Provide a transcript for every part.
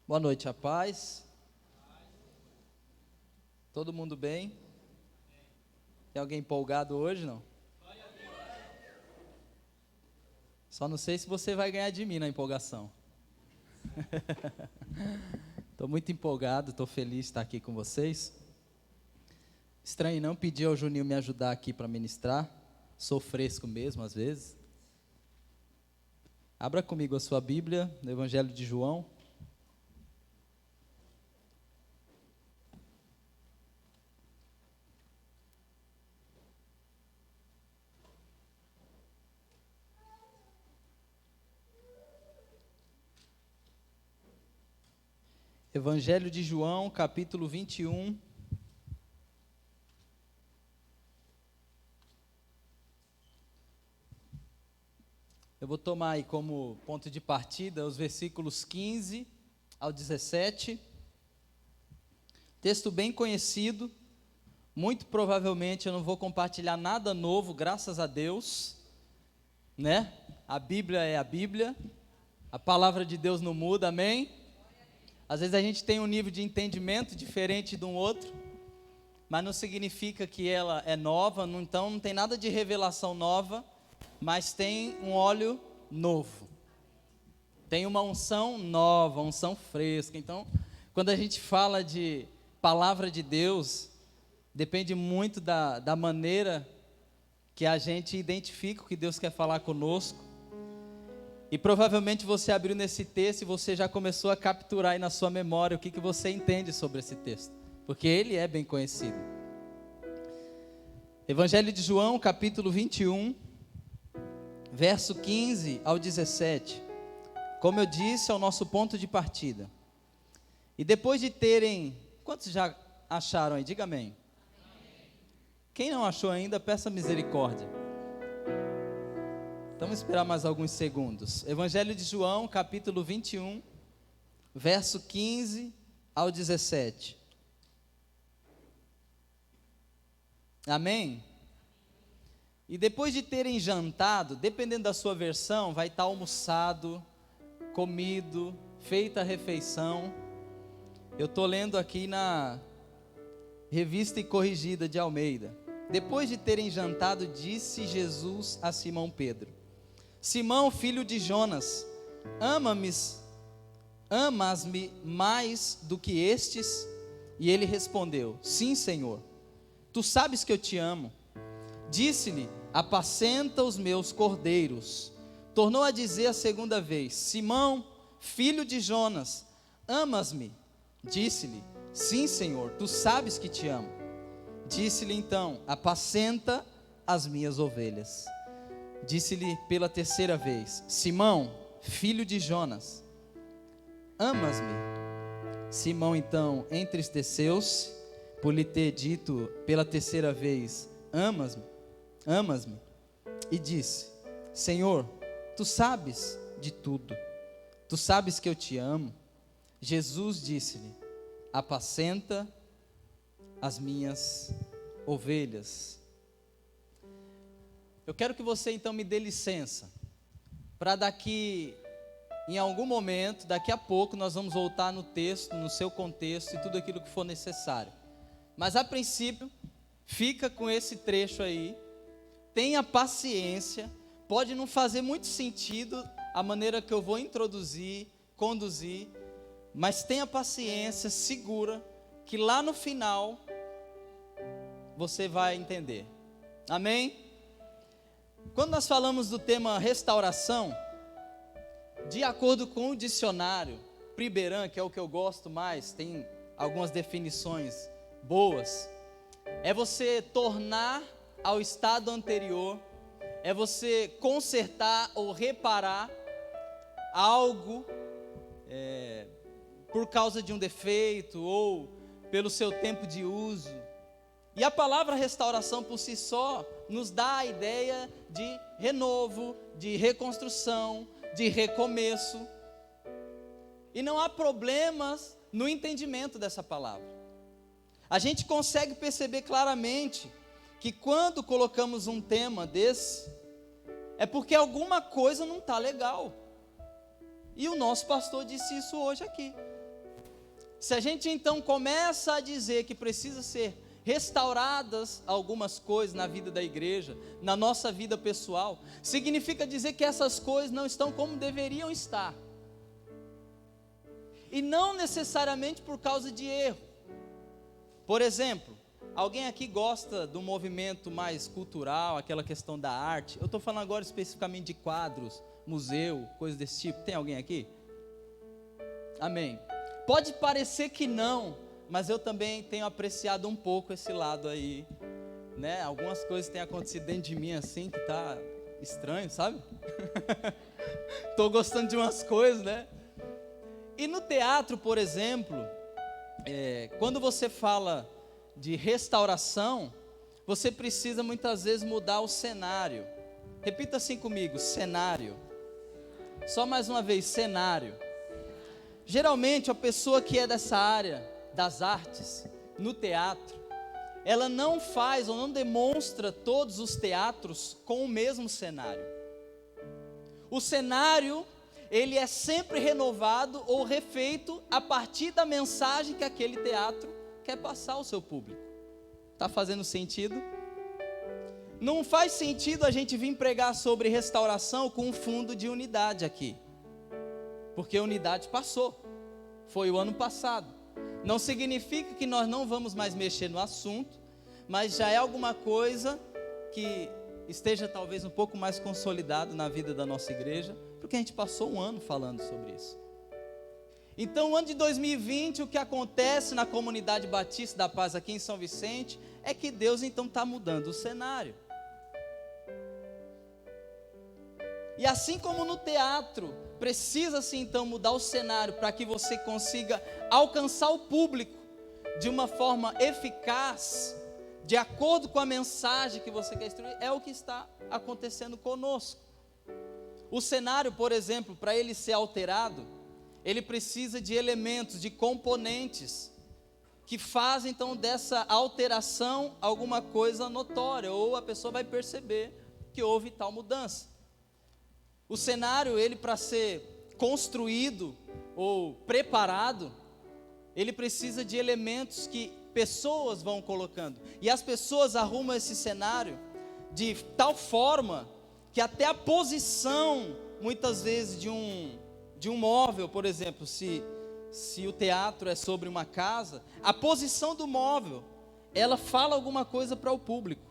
Boa noite, a paz. Todo mundo bem? Tem alguém empolgado hoje, não? Só não sei se você vai ganhar de mim na empolgação. Estou muito empolgado, estou feliz de estar aqui com vocês. Estranho não pedir ao Juninho me ajudar aqui para ministrar. Sou fresco mesmo, às vezes. Abra comigo a sua Bíblia, no Evangelho de João. Evangelho de João, capítulo 21. Eu vou tomar aí como ponto de partida os versículos 15 ao 17. Texto bem conhecido. Muito provavelmente eu não vou compartilhar nada novo, graças a Deus, né? A Bíblia é a Bíblia. A palavra de Deus não muda, amém? Às vezes a gente tem um nível de entendimento diferente de um outro, mas não significa que ela é nova, então não tem nada de revelação nova, mas tem um óleo novo, tem uma unção nova, unção fresca. Então, quando a gente fala de palavra de Deus, depende muito da maneira que a gente identifica o que Deus quer falar conosco. E provavelmente você abriu nesse texto e você já começou a capturar aí na sua memória o que você entende sobre esse texto, porque ele é bem conhecido. Evangelho de João, capítulo 21, verso 15 ao 17. Como eu disse, é o nosso ponto de partida. E depois de terem... Quantos já acharam aí? Diga amém. Quem não achou ainda, peça misericórdia. Então, vamos esperar mais alguns segundos. Evangelho de João, capítulo 21, verso 15 ao 17. Amém? E depois de terem jantado, dependendo da sua versão, vai estar almoçado, comido, feita a refeição. Eu estou lendo aqui na Revista e Corrigida de Almeida. Depois de terem jantado, disse Jesus a Simão Pedro: Simão, filho de Jonas, amas-me mais do que estes? E ele respondeu: Sim, Senhor, tu sabes que eu te amo. Disse-lhe: apacenta os meus cordeiros. Tornou a dizer a segunda vez: Simão, filho de Jonas, amas-me? Disse-lhe: Sim, Senhor, tu sabes que te amo. Disse-lhe então: apacenta as minhas ovelhas. Disse-lhe pela terceira vez: Simão, filho de Jonas, amas-me? Simão então entristeceu-se por lhe ter dito pela terceira vez: amas-me? E disse: Senhor, tu sabes de tudo, tu sabes que eu te amo. Jesus disse-lhe: apacenta as minhas ovelhas. Eu quero que você então me dê licença, para daqui, em algum momento, daqui a pouco, nós vamos voltar no texto, no seu contexto e tudo aquilo que for necessário. Mas a princípio, fica com esse trecho aí, tenha paciência, pode não fazer muito sentido a maneira que eu vou introduzir, conduzir, mas tenha paciência, segura, que lá no final, você vai entender. Amém? Quando nós falamos do tema restauração, de acordo com o dicionário Priberan, que é o que eu gosto mais, tem algumas definições boas, é você tornar ao estado anterior, é você consertar ou reparar algo por causa de um defeito ou pelo seu tempo de uso. E a palavra restauração por si só nos dá a ideia de renovo, de reconstrução, de recomeço. E não há problemas no entendimento dessa palavra. A gente consegue perceber claramente que quando colocamos um tema desse, é porque alguma coisa não está legal. E o nosso pastor disse isso hoje aqui. Se a gente então começa a dizer que precisa ser restauradas algumas coisas na vida da igreja, na nossa vida pessoal, significa dizer que essas coisas não estão como deveriam estar. E não necessariamente por causa de erro. Por exemplo, alguém aqui gosta do movimento mais cultural, aquela questão da arte? Eu estou falando agora especificamente de quadros, museu, coisas desse tipo. Tem alguém aqui? Amém. Pode parecer que não, mas eu também tenho apreciado um pouco esse lado aí, né? Algumas coisas têm acontecido dentro de mim assim, que tá estranho, sabe? Estou gostando de umas coisas, né? E no teatro, por exemplo, quando você fala de restauração, você precisa muitas vezes mudar o cenário. Repita assim comigo, cenário. Só mais uma vez, cenário. Geralmente a pessoa que é dessa área das artes, no teatro, ela não faz ou não demonstra todos os teatros com o mesmo cenário. O cenário, ele é sempre renovado ou refeito a partir da mensagem que aquele teatro quer passar ao seu público. Está fazendo sentido? Não faz sentido a gente vir pregar sobre restauração com um fundo de unidade aqui, porque a unidade passou, foi o ano passado. Não significa que nós não vamos mais mexer no assunto, mas já é alguma coisa que esteja talvez um pouco mais consolidado na vida da nossa igreja, porque a gente passou um ano falando sobre isso. Então, o ano de 2020, o que acontece na comunidade Batista da Paz aqui em São Vicente, é que Deus então está mudando o cenário. E assim como no teatro, precisa-se então mudar o cenário para que você consiga alcançar o público de uma forma eficaz, de acordo com a mensagem que você quer instruir, é o que está acontecendo conosco. O cenário, por exemplo, para ele ser alterado, ele precisa de elementos, de componentes, que fazem então dessa alteração alguma coisa notória, ou a pessoa vai perceber que houve tal mudança. O cenário, ele para ser construído ou preparado, ele precisa de elementos que pessoas vão colocando, e as pessoas arrumam esse cenário de tal forma que até a posição, muitas vezes, de um móvel, por exemplo, se o teatro é sobre uma casa, a posição do móvel, ela fala alguma coisa para o público.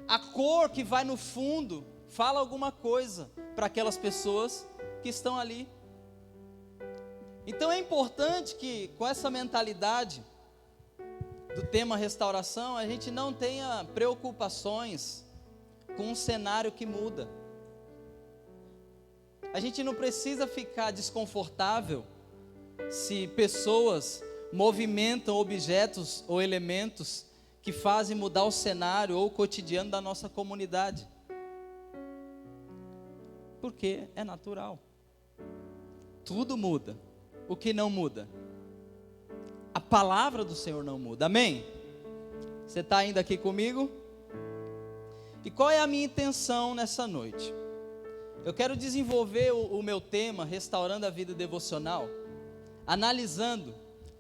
A cor que vai no fundo fala alguma coisa para aquelas pessoas que estão ali. Então é importante que, com essa mentalidade do tema restauração, a gente não tenha preocupações com um cenário que muda. A gente não precisa ficar desconfortável se pessoas movimentam objetos ou elementos que fazem mudar o cenário ou o cotidiano da nossa comunidade. Porque é natural. Tudo muda. O que não muda? A palavra do Senhor não muda. Amém? Você está ainda aqui comigo? E qual é a minha intenção nessa noite? Eu quero desenvolver o meu tema, Restaurando a Vida Devocional, analisando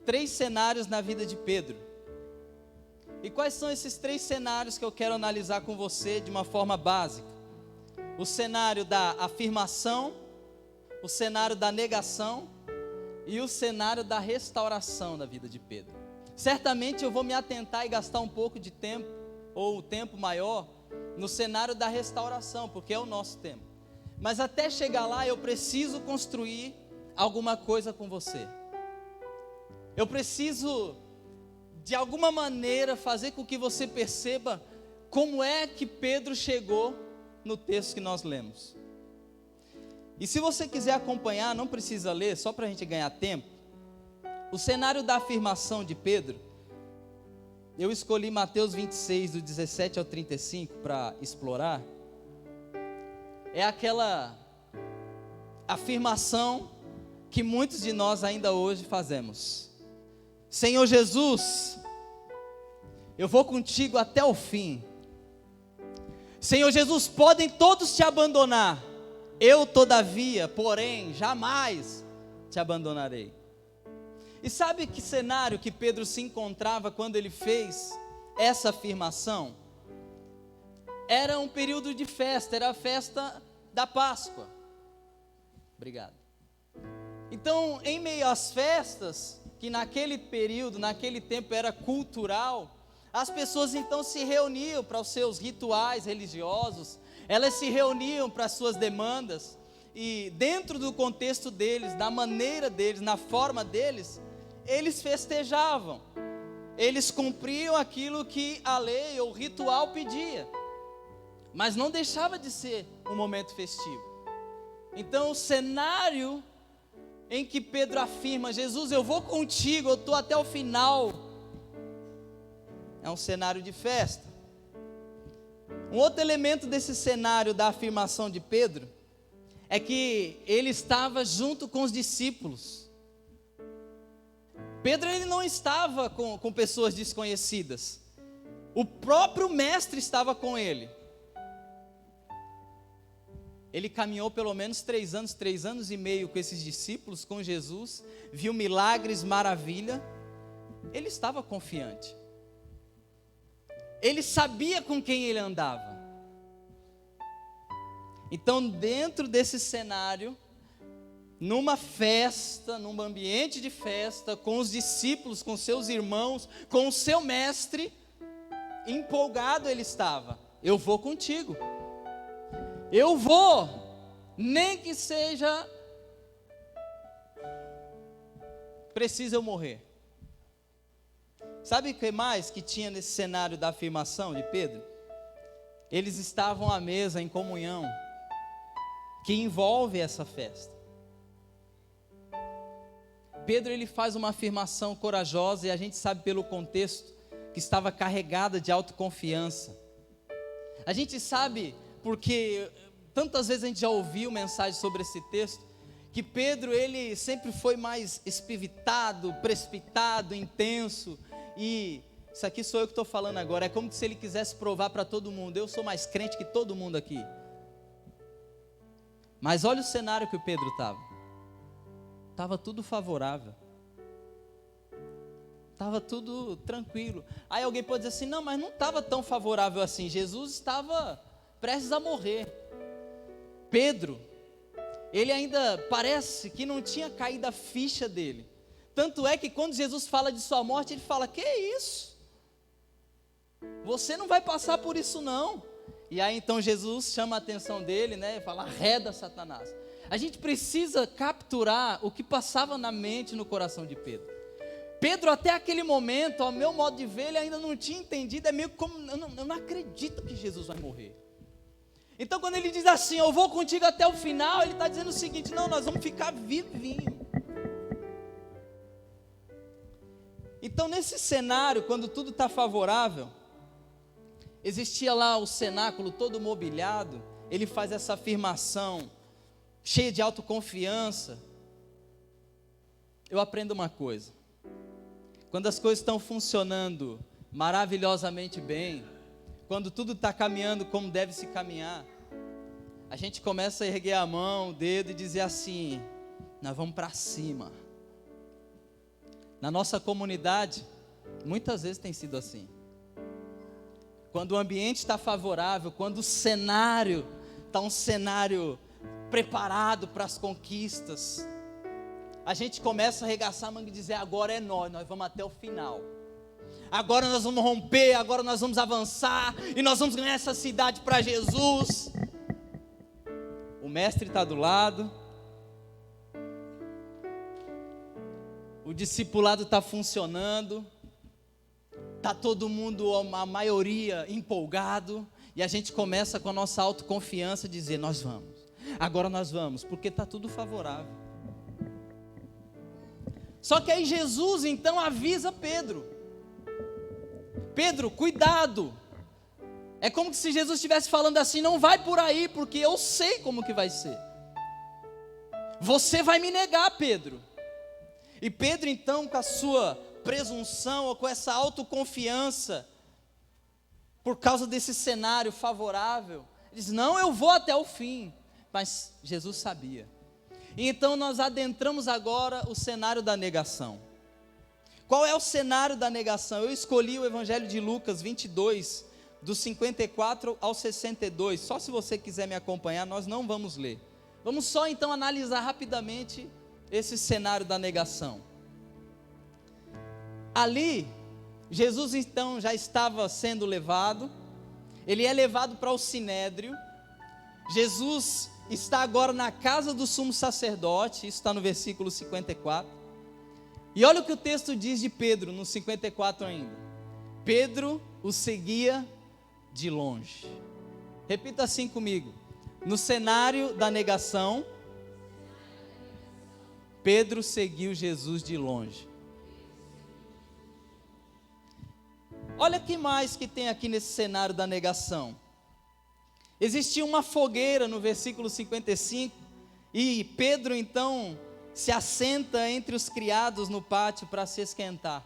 3 cenários na vida de Pedro. E quais são esses 3 cenários que eu quero analisar com você de uma forma básica? O cenário da afirmação, o cenário da negação e o cenário da restauração da vida de Pedro. Certamente eu vou me atentar e gastar um pouco de tempo, ou um tempo maior, no cenário da restauração, porque é o nosso tema. Mas até chegar lá, eu preciso construir alguma coisa com você. Eu preciso, de alguma maneira, fazer com que você perceba como é que Pedro chegou no texto que nós lemos. E se você quiser acompanhar, não precisa ler, só para a gente ganhar tempo. O cenário da afirmação de Pedro, eu escolhi Mateus 26, do 17 ao 35, para explorar. É aquela afirmação que muitos de nós ainda hoje fazemos. Senhor Jesus, eu vou contigo até o fim. Senhor Jesus, podem todos te abandonar, eu todavia, porém, jamais te abandonarei. E sabe que cenário que Pedro se encontrava quando ele fez essa afirmação? Era um período de festa, era a festa da Páscoa. Obrigado. Então, em meio às festas, que naquele período, naquele tempo era cultural, as pessoas então se reuniam para os seus rituais religiosos, elas se reuniam para as suas demandas, e dentro do contexto deles, da maneira deles, na forma deles, eles festejavam, eles cumpriam aquilo que a lei ou o ritual pedia, mas não deixava de ser um momento festivo. Então o cenário em que Pedro afirma: Jesus, eu vou contigo, eu estou até o final, é um cenário de festa. Um outro elemento desse cenário da afirmação de Pedro é que ele estava junto com os discípulos. Pedro, ele não estava com pessoas desconhecidas, o próprio mestre estava com ele. Ele caminhou pelo menos 3 anos e meio com esses discípulos, com Jesus, viu milagres, maravilha. Ele estava confiante, ele sabia com quem ele andava. Então, dentro desse cenário, numa festa, num ambiente de festa, com os discípulos, com seus irmãos, com o seu mestre, empolgado ele estava: eu vou contigo, eu vou, nem que seja preciso eu morrer. Sabe o que mais que tinha nesse cenário da afirmação de Pedro? Eles estavam à mesa em comunhão, que envolve essa festa. Pedro, ele faz uma afirmação corajosa, e a gente sabe pelo contexto que estava carregada de autoconfiança. A gente sabe porque tantas vezes a gente já ouviu mensagem sobre esse texto, que Pedro, ele sempre foi mais espivitado, precipitado, intenso, e isso aqui sou eu que estou falando agora, é como se ele quisesse provar para todo mundo: eu sou mais crente que todo mundo aqui. Mas olha o cenário que o Pedro estava tudo favorável, estava tudo tranquilo. Aí alguém pode dizer assim: não, mas não estava tão favorável assim, Jesus estava prestes a morrer. Pedro, ele ainda parece que não tinha caído a ficha dele, tanto é que quando Jesus fala de sua morte, ele fala: que isso? Você não vai passar por isso não. E aí então Jesus chama a atenção dele, né, e fala: arreda Satanás. A gente precisa capturar o que passava na mente e no coração de Pedro. Pedro, até aquele momento, ao meu modo de ver, ele ainda não tinha entendido, é meio como: eu não acredito que Jesus vai morrer. Então quando ele diz assim: eu vou contigo até o final, ele está dizendo o seguinte: não, nós vamos ficar vivinho. Então nesse cenário, quando tudo está favorável, existia lá o cenáculo todo mobiliado, ele faz essa afirmação, cheia de autoconfiança. Eu aprendo uma coisa: quando as coisas estão funcionando maravilhosamente bem, quando tudo está caminhando como deve se caminhar, a gente começa a erguer a mão, o dedo e dizer assim: nós vamos para cima. Na nossa comunidade, muitas vezes tem sido assim. Quando o ambiente está favorável, quando o cenário está um cenário preparado para as conquistas, a gente começa a arregaçar a manga e dizer: agora é nós vamos até o final. Agora nós vamos romper, agora nós vamos avançar, e nós vamos ganhar essa cidade para Jesus. O mestre está do lado, o discipulado está funcionando, está todo mundo, a maioria, empolgado, e a gente começa com a nossa autoconfiança a dizer: nós vamos, agora nós vamos, porque está tudo favorável. Só que aí Jesus então avisa Pedro: Pedro, cuidado. É como se Jesus estivesse falando assim: não vai por aí, porque eu sei como que vai ser. Você vai me negar, Pedro. E Pedro então, com a sua presunção, ou com essa autoconfiança, por causa desse cenário favorável, diz: não, eu vou até o fim. Mas Jesus sabia. E então nós adentramos agora o cenário da negação. qual é o cenário da negação? Eu escolhi o Evangelho de Lucas 22, do 54 ao 62. Só se você quiser me acompanhar, nós não vamos ler. Vamos só então analisar rapidamente esse cenário da negação. Ali, Jesus então já estava sendo levado, ele é levado para o Sinédrio. Jesus está agora na casa do sumo sacerdote, isso está no versículo 54. E olha o que o texto diz de Pedro, no 54 ainda. Pedro o seguia de longe. Repita assim comigo. No cenário da negação, Pedro seguiu Jesus de longe. Olha que mais que tem aqui nesse cenário da negação. Existia uma fogueira no versículo 55, e Pedro então se assenta entre os criados no pátio para se esquentar.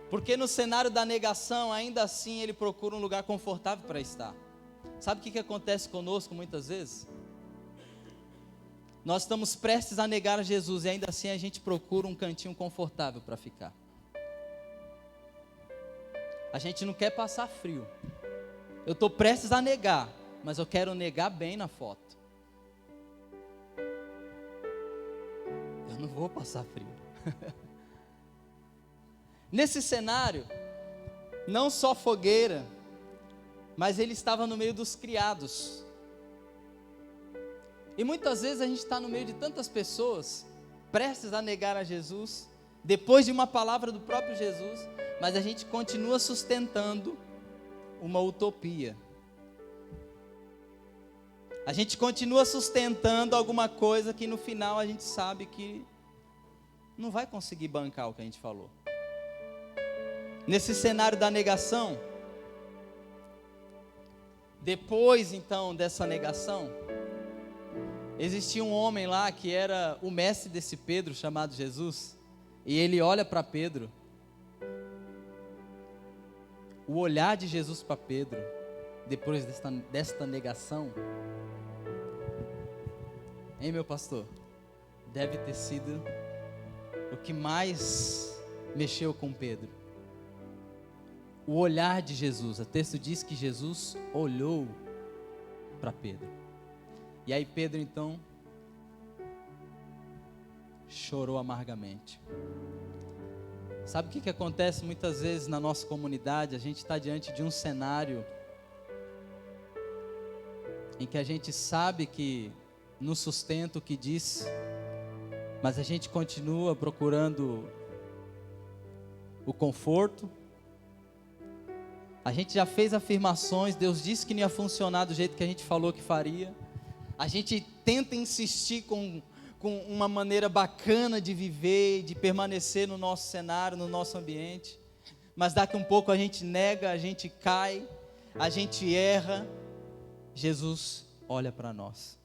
Porque no cenário da negação, ainda assim, ele procura um lugar confortável para estar. Sabe o que acontece conosco muitas vezes? Nós estamos prestes a negar Jesus e ainda assim a gente procura um cantinho confortável para ficar. A gente não quer passar frio. Eu estou prestes a negar, mas eu quero negar bem na foto. Eu não vou passar frio. Nesse cenário, não só fogueira, mas ele estava no meio dos criados. E muitas vezes a gente está no meio de tantas pessoas, prestes a negar a Jesus, depois de uma palavra do próprio Jesus, mas a gente continua sustentando uma utopia. A gente continua sustentando alguma coisa que no final a gente sabe que não vai conseguir bancar o que a gente falou. Nesse cenário da negação, depois então dessa negação, existia um homem lá que era o mestre desse Pedro, chamado Jesus, e ele olha para Pedro. O olhar de Jesus para Pedro, depois desta negação, hein, meu pastor? Deve ter sido o que mais mexeu com Pedro. O olhar de Jesus. O texto diz que Jesus olhou para Pedro. E aí Pedro então chorou amargamente. Sabe o que acontece muitas vezes na nossa comunidade? A gente está diante de um cenário em que a gente sabe que nos sustenta o que diz, mas a gente continua procurando o conforto. A gente já fez afirmações, Deus disse que não ia funcionar do jeito que a gente falou que faria. A gente tenta insistir com uma maneira bacana de viver, de permanecer no nosso cenário, no nosso ambiente, mas daqui um pouco a gente nega, a gente cai, a gente erra. Jesus olha para nós.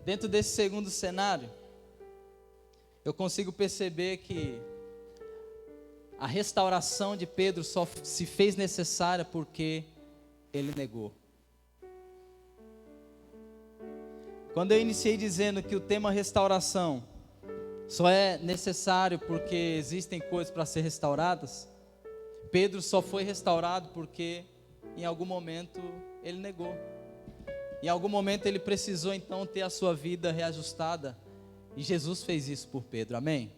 Dentro desse segundo cenário, eu consigo perceber que a restauração de Pedro só se fez necessária porque ele negou. Quando eu iniciei dizendo que o tema restauração só é necessário porque existem coisas para ser restauradas, Pedro só foi restaurado porque em algum momento ele negou. Em algum momento ele precisou então ter a sua vida reajustada, e Jesus fez isso por Pedro, amém?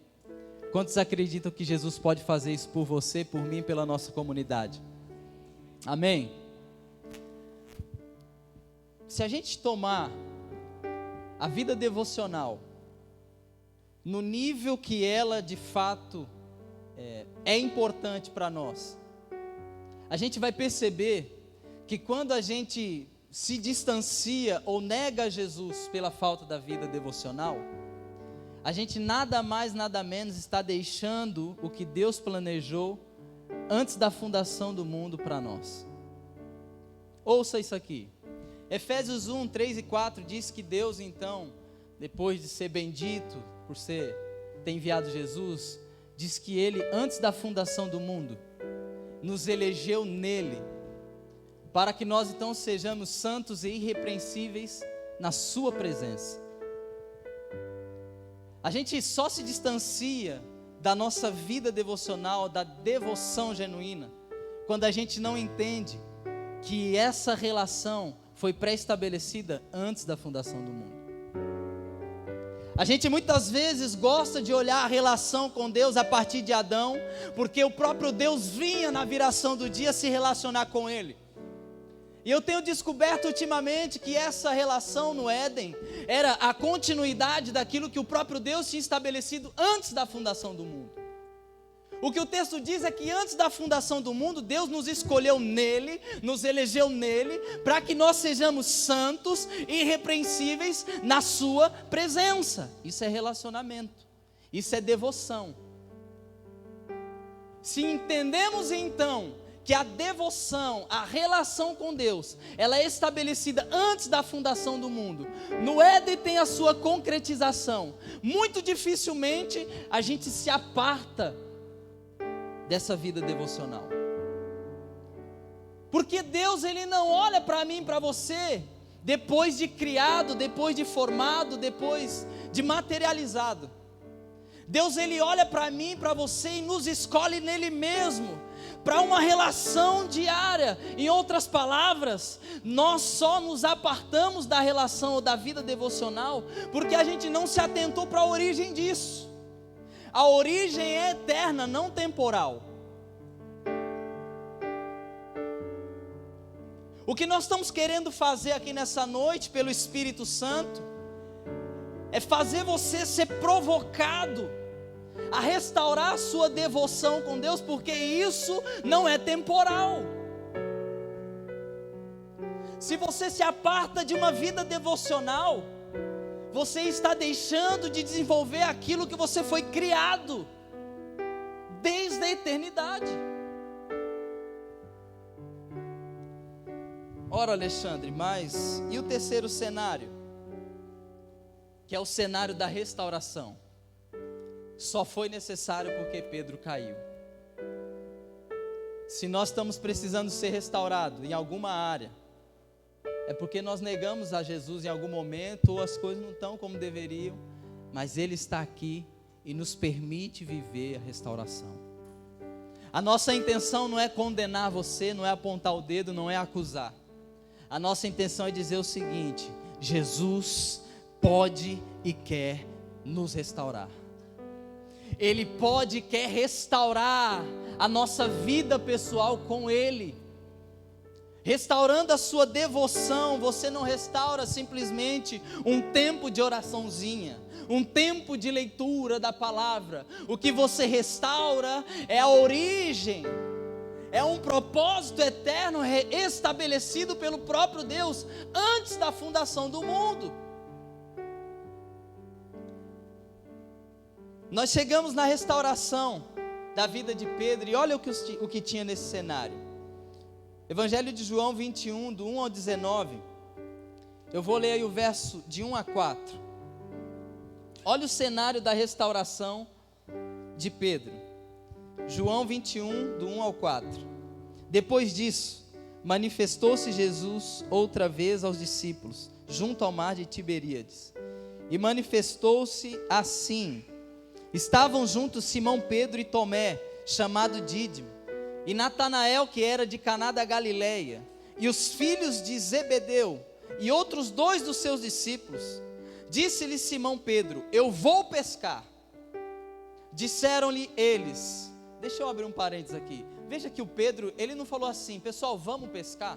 Quantos acreditam que Jesus pode fazer isso por você, por mim, pela nossa comunidade? Amém? Se a gente tomar a vida devocional no nível que ela de fato é importante para nós, a gente vai perceber que quando a gente se distancia ou nega Jesus pela falta da vida devocional, a gente nada mais, nada menos está deixando o que Deus planejou antes da fundação do mundo para nós. Ouça isso aqui. Efésios 1, 3 e 4 diz que Deus então, depois de ser bendito por ter enviado Jesus, diz que Ele, antes da fundação do mundo, nos elegeu nele, para que nós então sejamos santos e irrepreensíveis na sua presença. A gente só se distancia da nossa vida devocional, da devoção genuína, quando a gente não entende que essa relação foi pré-estabelecida antes da fundação do mundo. A gente muitas vezes gosta de olhar a relação com Deus a partir de Adão, porque o próprio Deus vinha na viração do dia se relacionar com ele. E eu tenho descoberto ultimamente que essa relação no Éden era a continuidade daquilo que o próprio Deus tinha estabelecido antes da fundação do mundo. O que o texto diz é que antes da fundação do mundo, Deus nos escolheu nele, nos elegeu nele, para que nós sejamos santos e irrepreensíveis na sua presença. Isso é relacionamento, isso é devoção. Se entendemos então que a devoção, a relação com Deus, ela é estabelecida antes da fundação do mundo, no Éden tem a sua concretização, muito dificilmente a gente se aparta dessa vida devocional, porque Deus ele não olha para mim, para você, depois de criado, depois de formado, depois de materializado. Deus ele olha para mim, para você e nos escolhe nele mesmo, para uma relação diária. Em outras palavras, nós só nos apartamos da relação ou da vida devocional, porque a gente não se atentou para a origem disso. A origem é eterna, não temporal. O que nós estamos querendo fazer aqui nessa noite, pelo Espírito Santo, é fazer você ser provocado a restaurar a sua devoção com Deus, porque isso não é temporal. Se você se aparta de uma vida devocional, você está deixando de desenvolver aquilo que você foi criado desde a eternidade. Ora, Alexandre, mas e o terceiro cenário? Que é o cenário da restauração. Só foi necessário porque Pedro caiu. Se nós estamos precisando ser restaurados em alguma área, é porque nós negamos a Jesus em algum momento, ou as coisas não estão como deveriam, mas Ele está aqui e nos permite viver a restauração. A nossa intenção não é condenar você, não é apontar o dedo, não é acusar. A nossa intenção é dizer o seguinte: Jesus pode e quer nos restaurar. Ele pode e quer restaurar a nossa vida pessoal com Ele. Restaurando a sua devoção, você não restaura simplesmente um tempo de oraçãozinha, um tempo de leitura da palavra. O que você restaura é a origem, é um propósito eterno estabelecido pelo próprio Deus antes da fundação do mundo. Nós chegamos na restauração da vida de Pedro, e olha o que tinha nesse cenário. Evangelho de João 21, do 1 ao 19, eu vou ler aí o verso de 1 a 4, olha o cenário da restauração de Pedro, João 21, do 1 ao 4, depois disso, manifestou-se Jesus outra vez aos discípulos, junto ao mar de Tiberíades, e manifestou-se assim, estavam juntos Simão Pedro e Tomé, chamado Dídimo, e Natanael, que era de Caná da Galileia, e os filhos de Zebedeu, e outros 2 dos seus discípulos. Disse-lhe Simão Pedro: eu vou pescar. Disseram-lhe eles, deixa eu abrir um parênteses aqui, veja que o Pedro, ele não falou assim: pessoal, vamos pescar?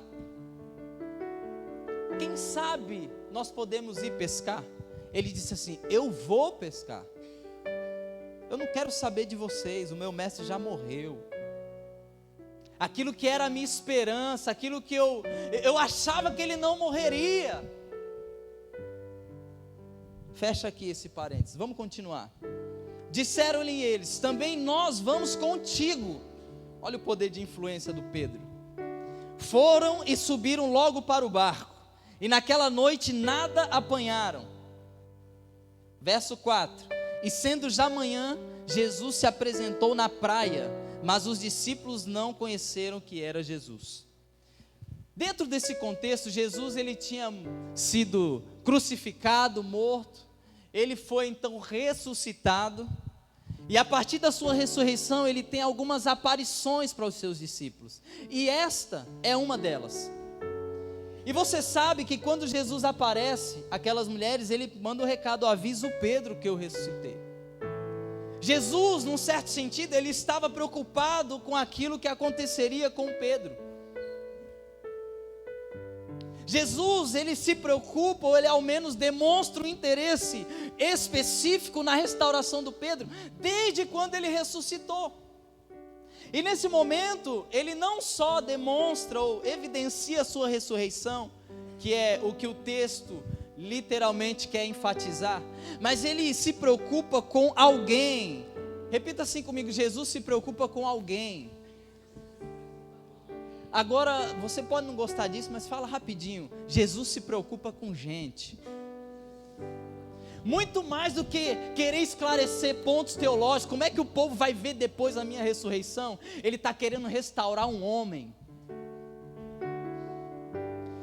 Quem sabe nós podemos ir pescar? Ele disse assim: eu vou pescar. Eu não quero saber de vocês, o meu mestre já morreu. Aquilo que era a minha esperança, aquilo que eu achava que ele não morreria. Fecha aqui esse parênteses, vamos continuar. Disseram-lhe eles: também nós vamos contigo. Olha o poder de influência do Pedro. Foram e subiram logo para o barco, e naquela noite nada apanharam. Verso 4: e sendo já manhã, Jesus se apresentou na praia, mas os discípulos não conheceram que era Jesus. Dentro desse contexto, Jesus ele tinha sido crucificado, morto, ele foi então ressuscitado, e a partir da sua ressurreição, ele tem algumas aparições para os seus discípulos, e esta é uma delas. E você sabe que quando Jesus aparece, aquelas mulheres, ele manda um recado: aviso Pedro que eu ressuscitei. Jesus, num certo sentido, ele estava preocupado com aquilo que aconteceria com Pedro. Jesus, ele se preocupa, ou ele ao menos demonstra um interesse específico na restauração do Pedro, desde quando ele ressuscitou. E nesse momento, ele não só demonstra ou evidencia a sua ressurreição, que é o que o texto literalmente quer enfatizar, mas ele se preocupa com alguém. Repita assim comigo: Jesus se preocupa com alguém. Agora, você pode não gostar disso, mas fala rapidinho: Jesus se preocupa com gente. Muito mais do que querer esclarecer pontos teológicos, como é que o povo vai ver depois a minha ressurreição? Ele está querendo restaurar um homem.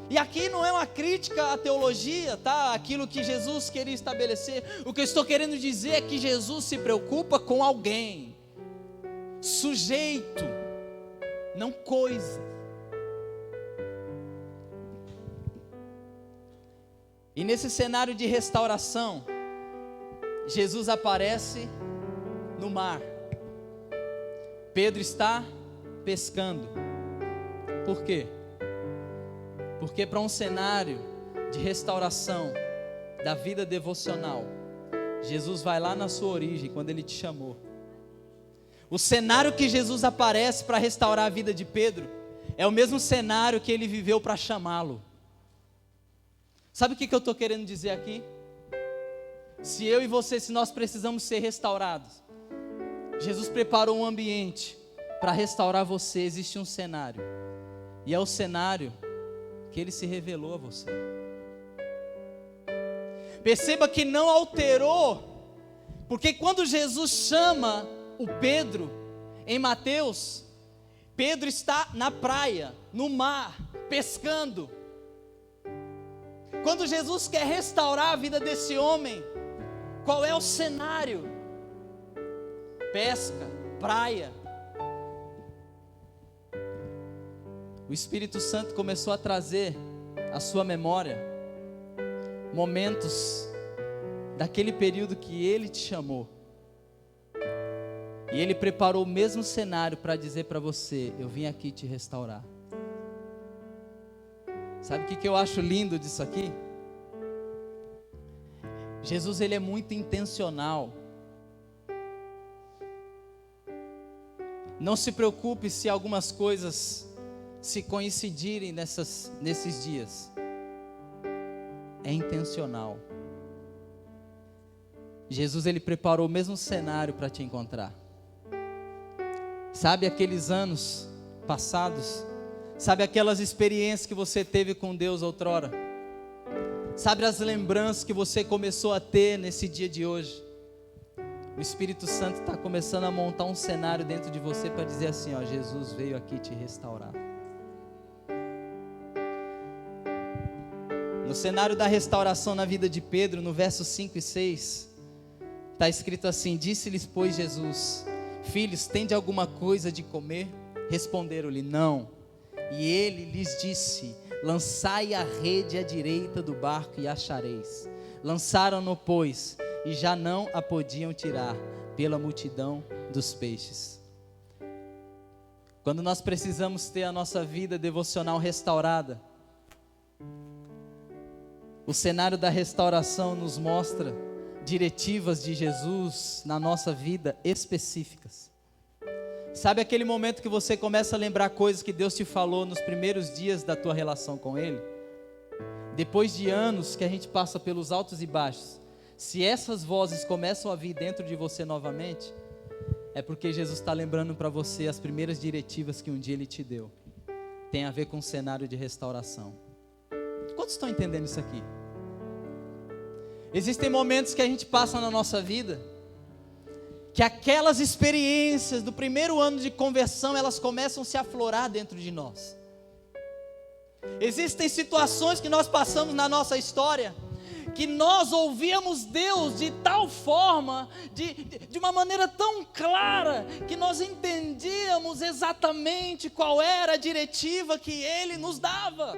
E aqui não é uma crítica à teologia, tá? Aquilo que Jesus queria estabelecer. O que eu estou querendo dizer é que Jesus se preocupa com alguém, sujeito, não coisa. E nesse cenário de restauração, Jesus aparece no mar. Pedro está pescando. Por quê? Porque para um cenário de restauração da vida devocional, Jesus vai lá na sua origem, quando ele te chamou. O cenário que Jesus aparece para restaurar a vida de Pedro é o mesmo cenário que ele viveu para chamá-lo. Sabe o que eu estou querendo dizer aqui? Se eu e você, se nós precisamos ser restaurados, Jesus preparou um ambiente para restaurar você. Existe um cenário, e é o cenário que Ele se revelou a você. Perceba que não alterou, porque quando Jesus chama o Pedro, em Mateus, Pedro está na praia, no mar, pescando. Quando Jesus quer restaurar a vida desse homem, qual é o cenário? Pesca, praia. O Espírito Santo começou a trazer à sua memória momentos daquele período que Ele te chamou. E Ele preparou o mesmo cenário para dizer para você: eu vim aqui te restaurar. Sabe o que eu acho lindo disso aqui? Jesus, ele é muito intencional. Não se preocupe se algumas coisas se coincidirem nesses dias. É intencional. Jesus, ele preparou o mesmo cenário para te encontrar. Sabe aqueles anos passados? Sabe aquelas experiências que você teve com Deus outrora? Sabe as lembranças que você começou a ter nesse dia de hoje? O Espírito Santo está começando a montar um cenário dentro de você para dizer assim: ó, Jesus veio aqui te restaurar. No cenário da restauração na vida de Pedro, no versos 5 e 6, está escrito assim: disse-lhes, pois, Jesus: filhos, tende alguma coisa de comer? Responderam-lhe: não. E ele lhes disse: lançai a rede à direita do barco e achareis. Lançaram-no, pois, e já não a podiam tirar, pela multidão dos peixes. Quando nós precisamos ter a nossa vida devocional restaurada, o cenário da restauração nos mostra diretivas de Jesus na nossa vida específicas. Sabe aquele momento que você começa a lembrar coisas que Deus te falou nos primeiros dias da tua relação com Ele? Depois de anos que a gente passa pelos altos e baixos, se essas vozes começam a vir dentro de você novamente, é porque Jesus está lembrando para você as primeiras diretivas que um dia Ele te deu. Tem a ver com o cenário de restauração. Quantos estão entendendo isso aqui? Existem momentos que a gente passa na nossa vida, que aquelas experiências do primeiro ano de conversão, elas começam a se aflorar dentro de nós. Existem situações que nós passamos na nossa história, que nós ouvíamos Deus de tal forma, de uma maneira tão clara, que nós entendíamos exatamente qual era a diretiva que Ele nos dava.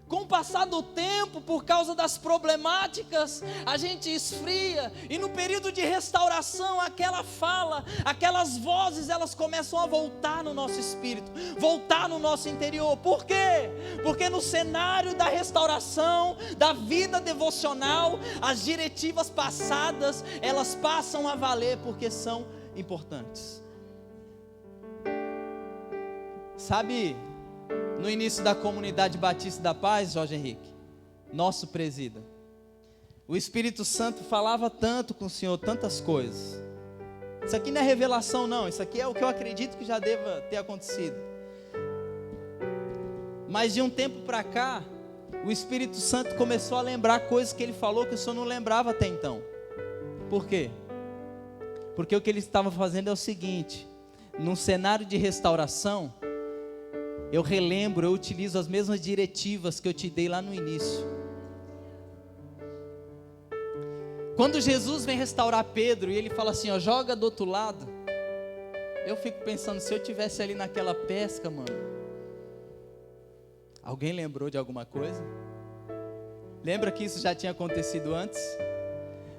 Com o passar do tempo, por causa das problemáticas, a gente esfria, e no período de restauração, aquela fala, aquelas vozes, elas começam a voltar no nosso espírito, voltar no nosso interior. Por quê? Porque no cenário da restauração, da vida devocional, as diretivas passadas, elas passam a valer, porque são importantes. Sabe, no início da Comunidade Batista da Paz, Jorge Henrique, nosso presida, o Espírito Santo falava tanto com o Senhor, tantas coisas. Isso aqui não é revelação não, isso aqui é o que eu acredito que já deva ter acontecido. Mas de um tempo para cá, o Espírito Santo começou a lembrar coisas que Ele falou que o Senhor não lembrava até então. Por quê? Porque o que Ele estava fazendo é o seguinte: num cenário de restauração, eu relembro, eu utilizo as mesmas diretivas que eu te dei lá no início. Quando Jesus vem restaurar Pedro e ele fala assim, ó, joga do outro lado, eu fico pensando, se eu tivesse ali naquela pesca, mano, alguém lembrou de alguma coisa? Lembra que isso já tinha acontecido antes?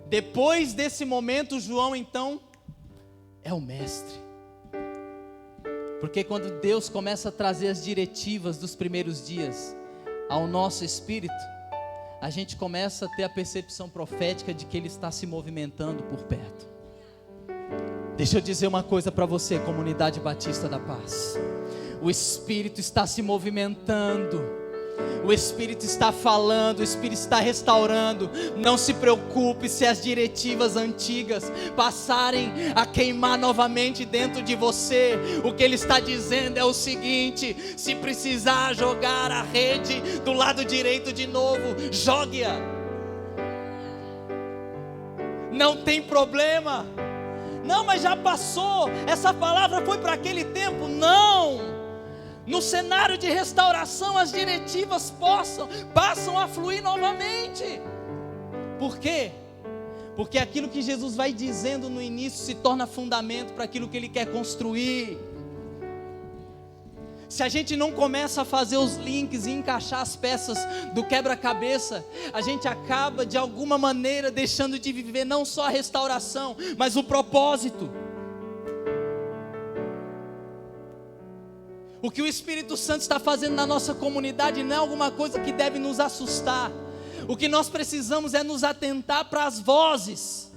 Depois desse momento, João então é o mestre. Porque quando Deus começa a trazer as diretivas dos primeiros dias ao nosso espírito, a gente começa a ter a percepção profética de que Ele está se movimentando por perto. Deixa eu dizer uma coisa para você, Comunidade Batista da Paz: o Espírito está se movimentando, o Espírito está falando, o Espírito está restaurando. Não se preocupe se as diretivas antigas passarem a queimar novamente dentro de você. O que Ele está dizendo é o seguinte: se precisar jogar a rede do lado direito de novo, jogue-a. Não tem problema. Não, mas já passou, essa palavra foi para aquele tempo. Não. No cenário de restauração, as diretivas passam a fluir novamente. Por quê? Porque aquilo que Jesus vai dizendo no início se torna fundamento para aquilo que Ele quer construir. Se a gente não começa a fazer os links e encaixar as peças do quebra-cabeça, a gente acaba de alguma maneira deixando de viver não só a restauração, mas o propósito. O que o Espírito Santo está fazendo na nossa comunidade não é alguma coisa que deve nos assustar. O que nós precisamos é nos atentar para as vozes.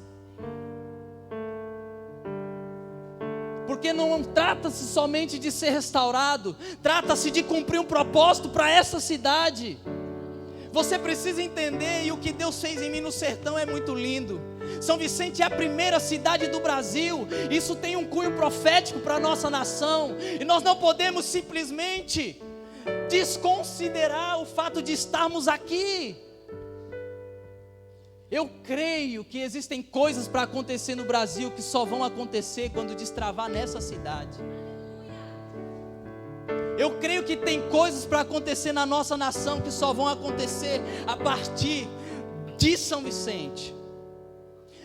Porque não trata-se somente de ser restaurado, trata-se de cumprir um propósito para essa cidade. Você precisa entender, e o que Deus fez em mim no sertão é muito lindo. São Vicente é a primeira cidade do Brasil. Isso tem um cunho profético para a nossa nação. E nós não podemos simplesmente desconsiderar o fato de estarmos aqui. Eu creio que existem coisas para acontecer no Brasil que só vão acontecer quando destravar nessa cidade. Eu creio que tem coisas para acontecer na nossa nação que só vão acontecer a partir de São Vicente.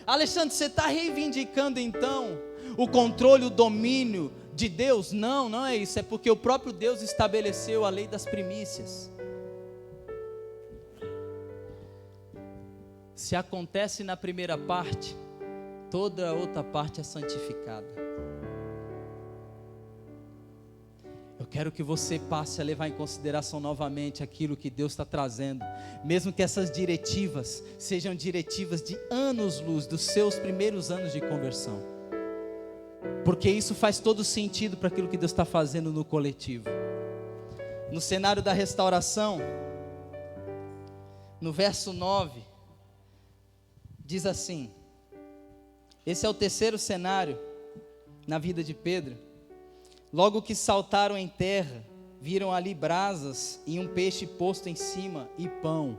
Alexandre, você está reivindicando então o controle, o domínio de Deus? Não, não é isso. É porque o próprio Deus estabeleceu a lei das primícias. Se acontece na primeira parte, toda a outra parte é santificada. Eu quero que você passe a levar em consideração novamente aquilo que Deus está trazendo, mesmo que essas diretivas sejam diretivas de anos-luz dos seus primeiros anos de conversão, porque isso faz todo sentido para aquilo que Deus está fazendo no coletivo. No cenário da restauração, no verso 9, diz assim: esse é o terceiro cenário na vida de Pedro. Logo que saltaram em terra, viram ali brasas e um peixe posto em cima e pão.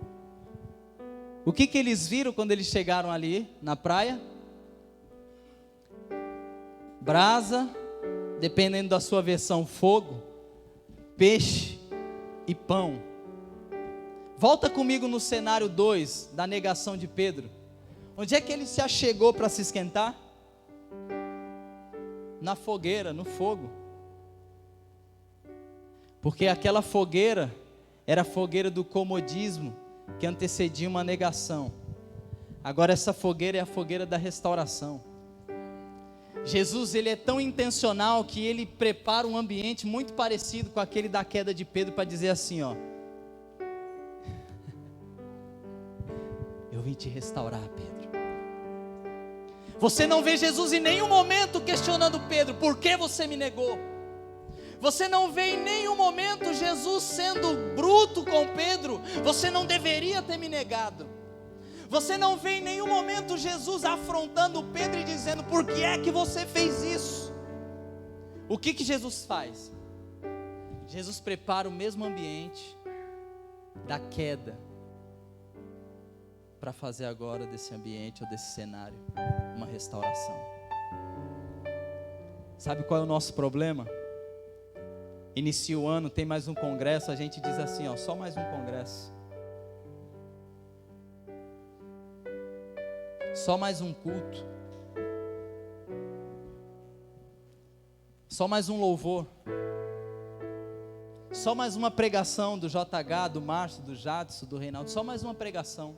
O que eles viram quando eles chegaram ali na praia? Brasa, dependendo da sua versão, fogo, peixe e pão. Volta comigo no cenário 2 da negação de Pedro. Onde é que ele se achegou para se esquentar? Na fogueira, no fogo. Porque aquela fogueira era a fogueira do comodismo que antecedia uma negação. Agora essa fogueira é a fogueira da restauração. Jesus, ele é tão intencional que ele prepara um ambiente muito parecido com aquele da queda de Pedro para dizer assim, ó: eu vim te restaurar, Pedro. Você não vê Jesus em nenhum momento questionando Pedro: por que você me negou? Você não vê em nenhum momento Jesus sendo bruto com Pedro: você não deveria ter me negado. Você não vê em nenhum momento Jesus afrontando Pedro e dizendo: por que é que você fez isso? O que Jesus faz? Jesus prepara o mesmo ambiente da queda para fazer agora desse ambiente ou desse cenário uma restauração. Sabe qual é o nosso problema? Inicia o ano, tem mais um congresso, a gente diz assim, ó, só mais um congresso. Só mais um culto. Só mais um louvor. Só mais uma pregação do JH, do Márcio, do Jadson, do Reinaldo. Só mais uma pregação.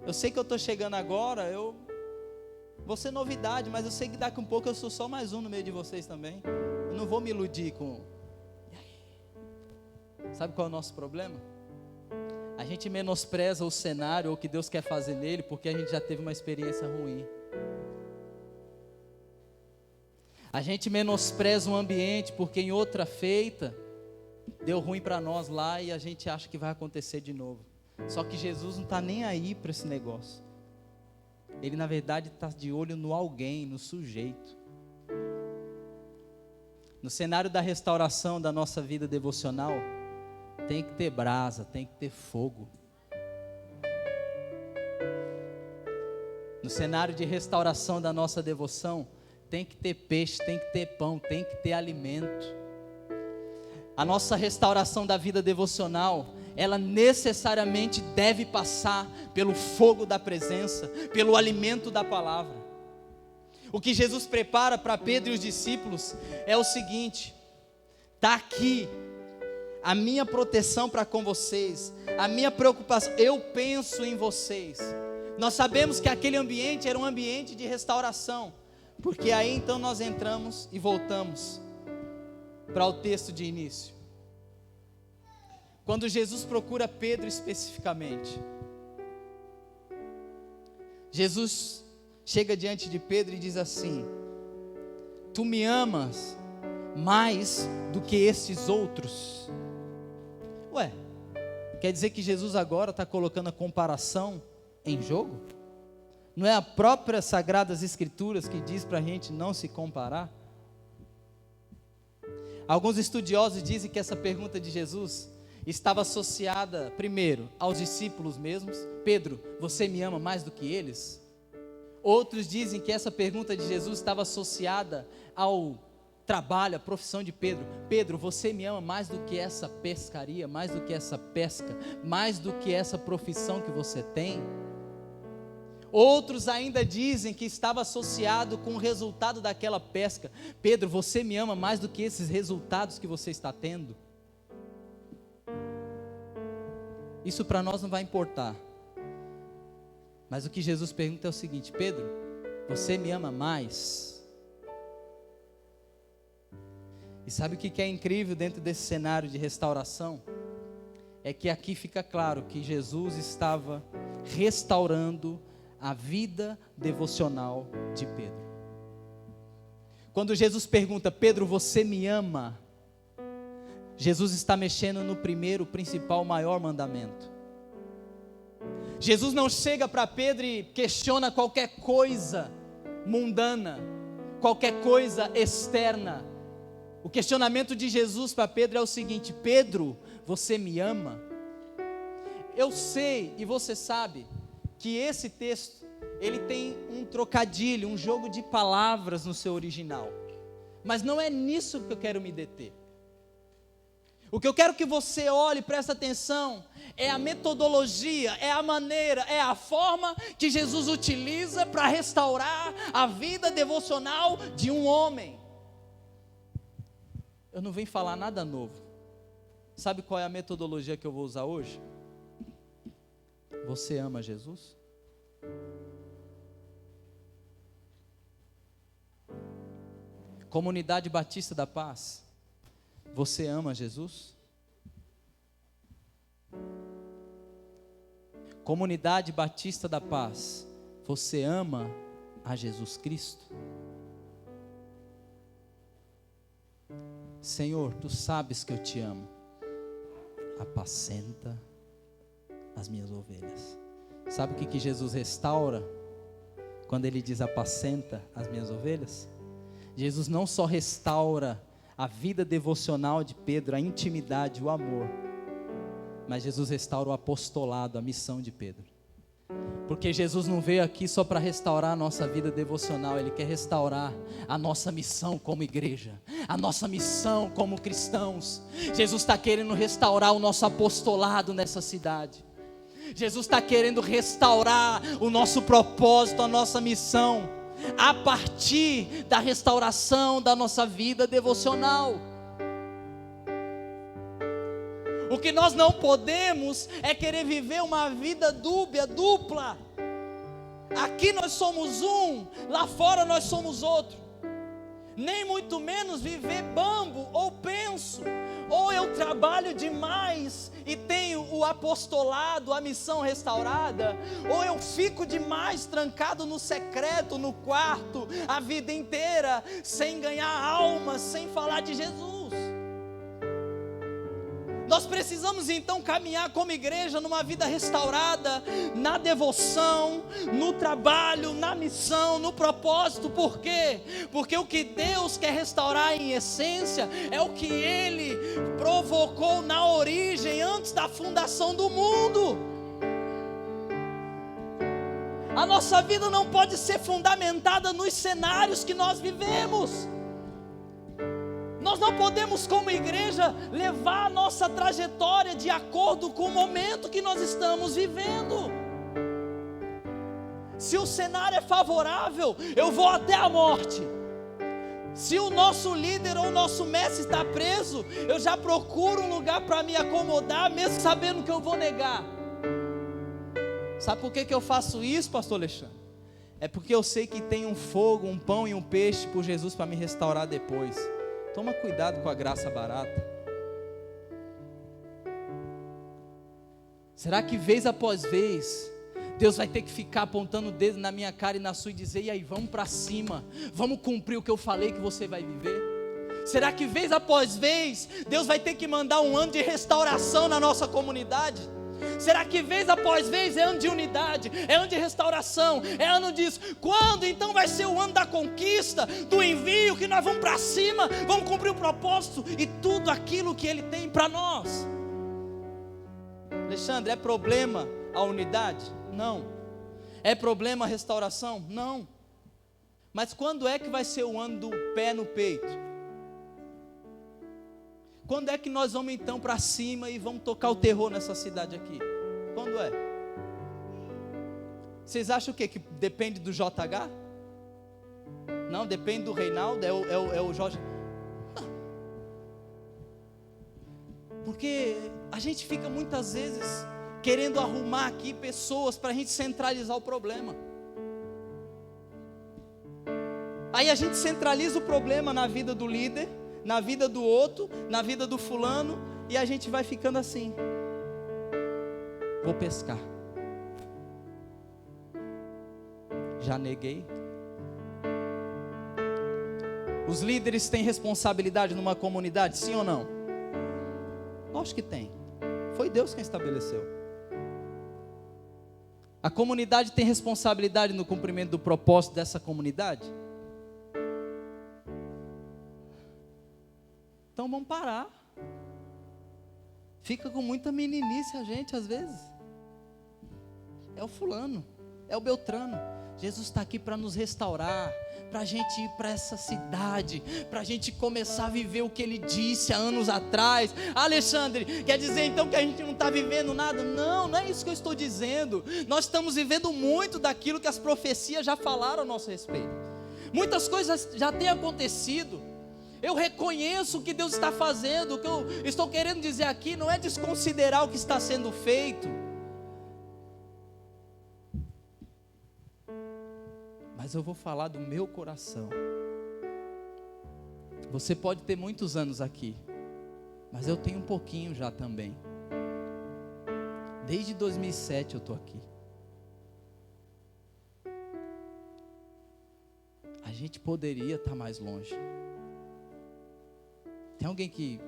Eu sei que eu estou chegando agora, eu vou ser novidade, mas eu sei que daqui a um pouco eu sou só mais um no meio de vocês também. Eu não vou me iludir com... Sabe qual é o nosso problema? A gente menospreza o cenário ou o que Deus quer fazer nele porque a gente já teve uma experiência ruim. A gente menospreza o ambiente porque em outra feita deu ruim para nós lá e a gente acha que vai acontecer de novo. Só que Jesus não está nem aí para esse negócio. Ele na verdade está de olho no alguém, no sujeito. No cenário da restauração da nossa vida devocional, tem que ter brasa, tem que ter fogo. No cenário de restauração da nossa devoção, tem que ter peixe, tem que ter pão, tem que ter alimento. A nossa restauração da vida devocional, ela necessariamente deve passar pelo fogo da presença, pelo alimento da palavra. O que Jesus prepara para Pedro e os discípulos é o seguinte: está aqui a minha proteção para com vocês, a minha preocupação, eu penso em vocês. Nós sabemos que aquele ambiente era um ambiente de restauração, porque aí então nós entramos e voltamos para o texto de início. Quando Jesus procura Pedro especificamente, Jesus chega diante de Pedro e diz assim: tu me amas mais do que esses outros? Ué, quer dizer que Jesus agora está colocando a comparação em jogo? Não é a própria Sagradas Escrituras que diz para a gente não se comparar? Alguns estudiosos dizem que essa pergunta de Jesus estava associada, primeiro, aos discípulos mesmos. Pedro, você me ama mais do que eles? Outros dizem que essa pergunta de Jesus estava associada ao trabalho, à profissão de Pedro. Pedro, você me ama mais do que essa pescaria, mais do que essa pesca, mais do que essa profissão que você tem? Outros ainda dizem que estava associado com o resultado daquela pesca. Pedro, você me ama mais do que esses resultados que você está tendo? Isso para nós não vai importar. Mas o que Jesus pergunta é o seguinte: Pedro, você me ama mais? E sabe o que é incrível dentro desse cenário de restauração? É que aqui fica claro que Jesus estava restaurando a vida devocional de Pedro. Quando Jesus pergunta: Pedro, você me ama? Jesus está mexendo no primeiro, principal, maior mandamento. Jesus não chega para Pedro e questiona qualquer coisa mundana, qualquer coisa externa. O questionamento de Jesus para Pedro é o seguinte: Pedro, você me ama? Eu sei, e você sabe, que esse texto, ele tem um trocadilho, um jogo de palavras no seu original. Mas não é nisso que eu quero me deter. O que eu quero que você olhe, presta atenção, é a metodologia, é a maneira, é a forma que Jesus utiliza para restaurar a vida devocional de um homem. Eu não venho falar nada novo. Sabe qual é a metodologia que eu vou usar hoje? Você ama Jesus? Comunidade Batista da Paz, você ama Jesus? Comunidade Batista da Paz, você ama a Jesus Cristo? Senhor, tu sabes que eu te amo. Apacenta as minhas ovelhas. Sabe o que Jesus restaura quando ele diz apacenta as minhas ovelhas? Jesus não só restaura a vida devocional de Pedro, a intimidade, o amor, mas Jesus restaura o apostolado, a missão de Pedro. Porque Jesus não veio aqui só para restaurar a nossa vida devocional, Ele quer restaurar a nossa missão como igreja, a nossa missão como cristãos. Jesus está querendo restaurar o nosso apostolado nessa cidade. Jesus está querendo restaurar o nosso propósito, a nossa missão, a partir da restauração da nossa vida devocional. O que nós não podemos é querer viver uma vida dupla. Aqui nós somos um, lá fora nós somos outro. Nem muito menos viver bambo ou penso. Ou eu trabalho demais e tenho o apostolado, a missão restaurada, ou eu fico demais trancado no secreto, no quarto, a vida inteira, sem ganhar almas, sem falar de Jesus. Nós precisamos então caminhar como igreja numa vida restaurada, na devoção, no trabalho, na missão, no propósito. Por quê? Porque o que Deus quer restaurar em essência é o que Ele provocou na origem, antes da fundação do mundo. A nossa vida não pode ser fundamentada nos cenários que nós vivemos. Nós não podemos, como igreja, levar a nossa trajetória de acordo com o momento que nós estamos vivendo. Se o cenário é favorável, eu vou até a morte. Se o nosso líder ou o nosso mestre está preso, eu já procuro um lugar para me acomodar, mesmo sabendo que eu vou negar. Sabe por que eu faço isso, pastor Alexandre? É porque eu sei que tem um fogo, um pão e um peixe por Jesus para me restaurar depois. Toma cuidado com a graça barata. Será que vez após vez Deus vai ter que ficar apontando o dedo na minha cara e na sua e dizer: e aí, vamos para cima, vamos cumprir o que eu falei que você vai viver? Será que vez após vez Deus vai ter que mandar um ano de restauração na nossa comunidade? Será que vez após vez é ano de unidade, é ano de restauração, é ano disso? Quando então vai ser o ano da conquista, do envio, que nós vamos para cima, vamos cumprir o propósito e tudo aquilo que Ele tem para nós? Alexandre, é problema a unidade? Não. É problema a restauração? Não. Mas quando é que vai ser o ano do pé no peito? Quando é que nós vamos então para cima e vamos tocar o terror nessa cidade aqui? Quando é? Vocês acham o quê? Que depende do JH? Não, depende do Reinaldo, é o Jorge. Não. Porque a gente fica muitas vezes querendo arrumar aqui pessoas para a gente centralizar o problema. Aí a gente centraliza o problema na vida do líder, na vida do outro, na vida do fulano, e a gente vai ficando assim. Vou pescar. Já neguei. Os líderes têm responsabilidade numa comunidade, sim ou não? Acho que tem. Foi Deus quem estabeleceu. A comunidade tem responsabilidade no cumprimento do propósito dessa comunidade? Então vamos parar. Fica com muita meninice a gente às vezes. É o fulano, é o Beltrano. Jesus está aqui para nos restaurar, para a gente ir para essa cidade, para a gente começar a viver o que Ele disse há anos atrás. Alexandre, quer dizer então que a gente não está vivendo nada? Não, não é isso que eu estou dizendo. Nós estamos vivendo muito daquilo que as profecias já falaram a nosso respeito. Muitas coisas já têm acontecido. Eu reconheço o que Deus está fazendo. O que eu estou querendo dizer aqui não é desconsiderar o que está sendo feito, mas eu vou falar do meu coração. Você pode ter muitos anos aqui, mas eu tenho um pouquinho já também. Desde 2007 eu estou aqui. A gente poderia estar mais longe. Tem alguém que,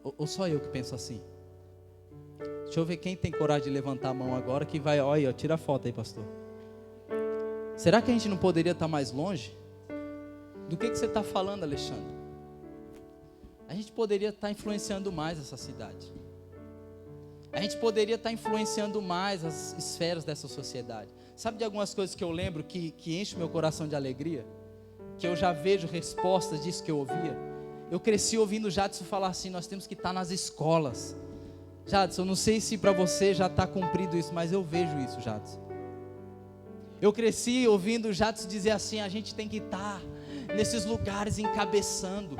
ou só eu que penso assim? Deixa eu ver quem tem coragem de levantar a mão agora, que vai, olha, tira a foto aí, pastor. Será que a gente não poderia estar mais longe? Do que você está falando, Alexandre? A gente poderia estar influenciando mais essa cidade. A gente poderia estar influenciando mais as esferas dessa sociedade. Sabe de algumas coisas que eu lembro que enche meu coração de alegria? Que eu já vejo respostas disso que eu ouvia. Eu cresci ouvindo o Jadson falar assim: nós temos que estar nas escolas. Jadson, eu não sei se para você já está cumprido isso, mas eu vejo isso, Jadson. Eu cresci ouvindo o Jadson dizer assim: a gente tem que estar nesses lugares encabeçando.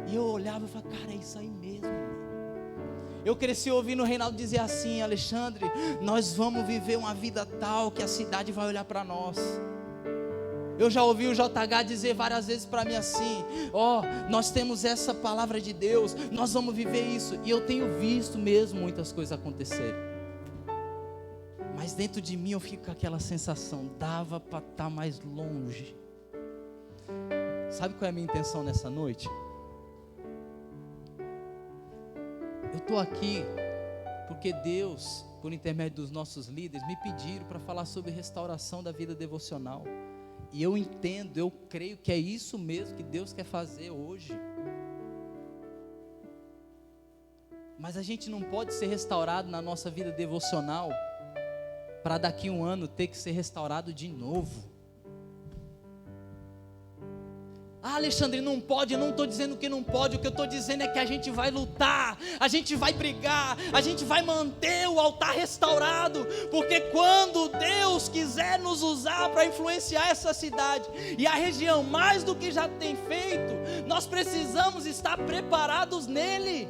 E eu olhava e falava: cara, é isso aí mesmo. Eu cresci ouvindo o Reinaldo dizer assim: Alexandre, nós vamos viver uma vida tal que a cidade vai olhar para nós. Eu já ouvi o JH dizer várias vezes para mim assim: nós temos essa palavra de Deus, nós vamos viver isso. E eu tenho visto mesmo muitas coisas acontecerem. Mas dentro de mim eu fico com aquela sensação: dava para estar mais longe. Sabe qual é a minha intenção nessa noite? Eu estou aqui porque Deus, por intermédio dos nossos líderes, me pediram para falar sobre restauração da vida devocional. E eu entendo, eu creio que é isso mesmo que Deus quer fazer hoje. Mas a gente não pode ser restaurado na nossa vida devocional para daqui a um ano ter que ser restaurado de novo. Alexandre, não pode. Eu não estou dizendo que não pode. O que eu estou dizendo é que a gente vai lutar, a gente vai brigar, a gente vai manter o altar restaurado, porque quando Deus quiser nos usar para influenciar essa cidade e a região mais do que já tem feito, nós precisamos estar preparados nele.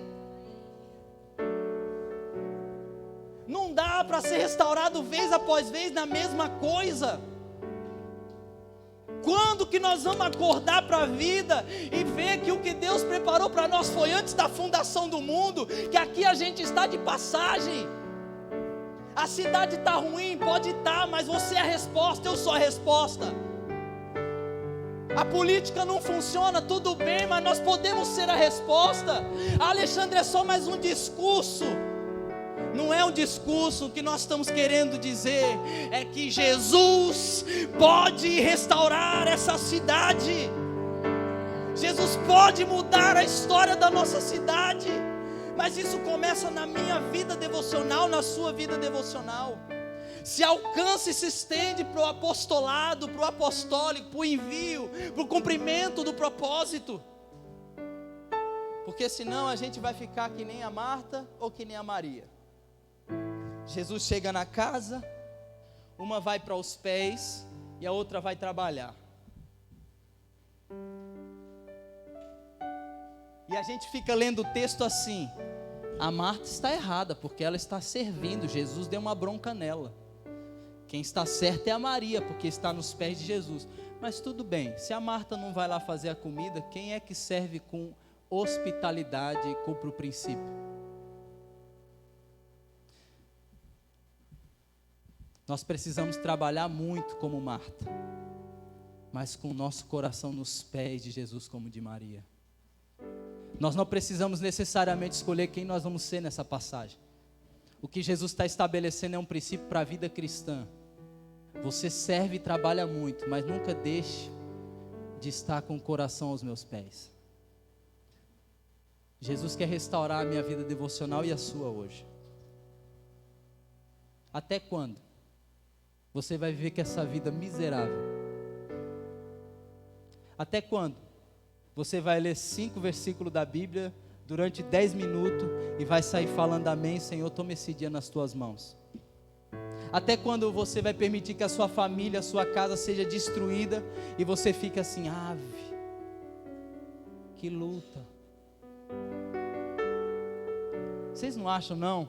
Não dá para ser restaurado vez após vez na mesma coisa. Quando que nós vamos acordar para a vida e ver que o que Deus preparou para nós foi antes da fundação do mundo, que aqui a gente está de passagem? A cidade está ruim, pode estar, mas você é a resposta, eu sou a resposta. A política não funciona, tudo bem, mas nós podemos ser a resposta. Alexandre, é só mais um discurso. Não é um discurso. O que nós estamos querendo dizer é que Jesus pode restaurar essa cidade. Jesus pode mudar a história da nossa cidade. Mas isso começa na minha vida devocional, na sua vida devocional. Se alcança e se estende para o apostolado, para o apostólico, para o envio, para o cumprimento do propósito. Porque senão a gente vai ficar que nem a Marta ou que nem a Maria. Jesus chega na casa, uma vai para os pés e a outra vai trabalhar. E a gente fica lendo o texto assim: a Marta está errada porque ela está servindo, Jesus deu uma bronca nela. Quem está certa é a Maria, porque está nos pés de Jesus. Mas tudo bem, se a Marta não vai lá fazer a comida, quem é que serve com hospitalidade e cumpre o princípio? Nós precisamos trabalhar muito como Marta, mas com o nosso coração nos pés de Jesus como de Maria. Nós não precisamos necessariamente escolher quem nós vamos ser nessa passagem. O que Jesus está estabelecendo é um princípio para a vida cristã. Você serve e trabalha muito, mas nunca deixe de estar com o coração aos meus pés. Jesus quer restaurar a minha vida devocional e a sua hoje. Até quando você vai viver com essa vida miserável. Até quando? Você vai ler 5 versículos da Bíblia durante 10 minutos e vai sair falando amém, Senhor, toma esse dia nas tuas mãos. Até quando você vai permitir que a sua família, a sua casa seja destruída e você fica assim, ave, que luta. Vocês não acham não?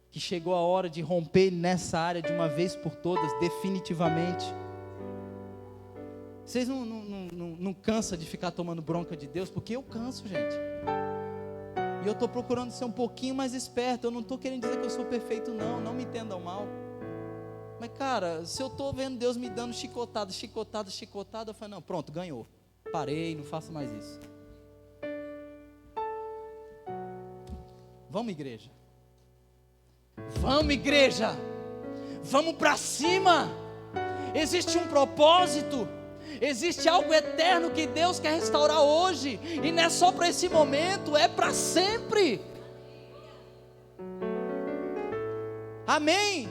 Que chegou a hora de romper nessa área de uma vez por todas, definitivamente. Vocês não cansam de ficar tomando bronca de Deus? Porque eu canso, gente. E eu estou procurando ser um pouquinho mais esperto. Eu não estou querendo dizer que eu sou perfeito, não me entendam mal. Mas cara, se eu estou vendo Deus me dando chicotada, eu falo, não, pronto, ganhou. Parei, não faço mais isso. Vamos, igreja. Vamos, igreja. Vamos para cima. Existe um propósito. Existe algo eterno que Deus quer restaurar hoje. E não é só para esse momento, é para sempre. Amém.